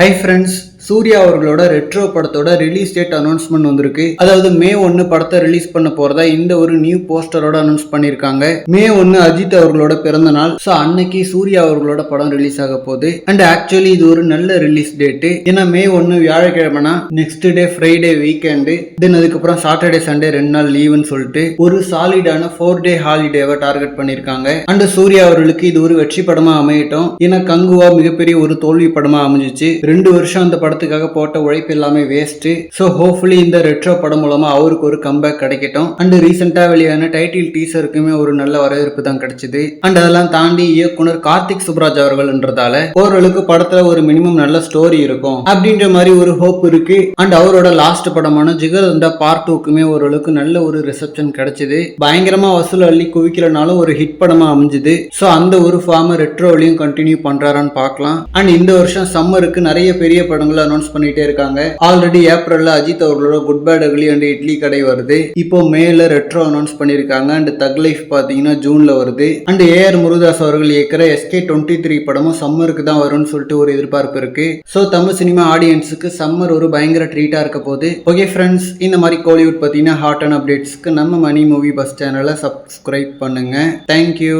Hi friends, Surya அவர்களோட retro படத்தோட release date announcement வந்திருக்கு. அதாவது மே 1 படத்தை ரிலீஸ் பண்ண போறதா இந்த ஒரு நியூ போஸ்டரோட அனௌன்ஸ் பண்ணிருக்காங்க. மே 1 அஜித் அவர்களோட பிறந்த நாள். சோ அன்னைக்கு சூர்யா அவர்களோட படம் ரிலீஸ் ஆக போகுது. அண்ட் ஆக்சுவலி இது ஒரு நல்ல ரிலீஸ் டேட். ஏன்னா மே 1 வியாழக்கிழமைனா நெக்ஸ்ட் டே ஃப்ரைடே வீக்கெண்டு, தென் அதுக்கப்புறம் சாட்டர்டே சண்டே 2 நாள் லீவுன்னு சொல்லிட்டு ஒரு சாலிடான 4 டே ஹாலிடேவை டார்கெட் பண்ணிருக்காங்க. அண்ட் சூர்யா அவர்களுக்கு இது ஒரு வெற்றி படமா அமையட்டும். ஏன்னா கங்குவா மிகப்பெரிய ஒரு தோல்வி படமா அமைஞ்சிச்சு. 2 வருஷம் அந்த படத்துக்காக போட்ட உழைப்பு எல்லாமே வேஸ்ட். சோ ஹோப்ஃபுல்லி இந்த ரெட்ரோ படம் மூலமா அவருக்கு ஒரு கம்பேக் கிடைக்கட்டும். அண்ட் ரீசெண்டா வெளியான டைட்டில் டீசருக்குமே ஒரு நல்ல வரவேற்பு தான் கிடைச்சது. அண்ட் அதெல்லாம் தாண்டி இயக்குனர் கார்த்திக் சுப்ராஜ் அவர்கள்ன்றதால ஓரளவுக்கு படத்துல ஒரு மினிமம் நல்ல ஸ்டோரி இருக்கும் அப்படின்ற மாதிரி ஒரு ஹோப் இருக்கு. அண்ட் அவரோட லாஸ்ட் படமான ஜிகர்தண்டா பார்ட் 2க்குமே ஓரளவுக்கு நல்ல ஒரு ரிசப்ஷன் கிடைச்சது. பயங்கரமா வசூல் அள்ளி குவிக்கலனாலும் ஒரு ஹிட் படமா அமைஞ்சது. சோ அந்த ஒரு ஃபார்ம் ரெட்ரோலையும் கண்டினியூ பண்றாரான்னு பார்க்கலாம். அண்ட் இந்த வருஷம் சம்மருக்கு நிறைய பெரிய படங்களை அனௌன்ஸ் பண்ணிட்டே இருக்காங்க. ஆல்ரெடி ஏப்ரல்ல அஜித் அவர்களோட good bad ugly and Idli Kadai வருது. இப்போ மேல ரெட்ரோ அனௌன்ஸ் பண்ணிருக்காங்க. அண்ட் தக் லைஃப் பாத்தீங்கன்னா ஜூன்ல வருது. அண்ட் ஏஆர் முருகதாஸ் அவர்கள் இயக்கிற SK23 படமும் சம்மருக்கு தான் வரும்னு சொல்லிட்டு ஒரு எதிர்பார்ப்பு இருக்கு. சோ தமிழ் சினிமா ஆடியன்ஸுக்கு சம்மர் ஒரு பயங்கர ட்ரீட்டா இருக்க போகுது. ஓகே ஃப்ரெண்ட்ஸ், இந்த மாதிரி கோலிவுட் பத்தினா ஹாட் அண்ட் அப்டேட்ஸ்க்கு நம்ம மணி மூவி பஸ் சேனலை சப்ஸ்கிரைப் பண்ணுங்க. தேங்க்யூ.